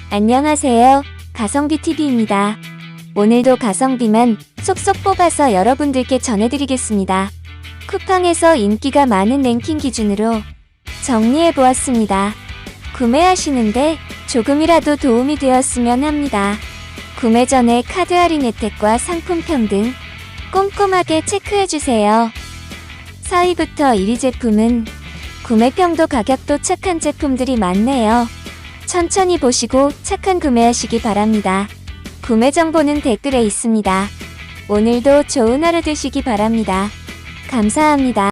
안녕하세요. 가성비TV입니다. 오늘도 가성비만 쏙쏙 뽑아서 여러분들께 전해드리겠습니다. 쿠팡에서 인기가 많은 랭킹 기준으로 정리해보았습니다. 구매하시는데 조금이라도 도움이 되었으면 합니다. 구매 전에 카드 할인 혜택과 상품 평등 꼼꼼하게 체크해주세요. 4위부터 1위 제품은 구매평도 가격도 착한 제품들이 많네요. 천천히 보시고 착한 구매하시기 바랍니다. 구매 정보는 댓글에 있습니다. 오늘도 좋은 하루 되시기 바랍니다. 감사합니다.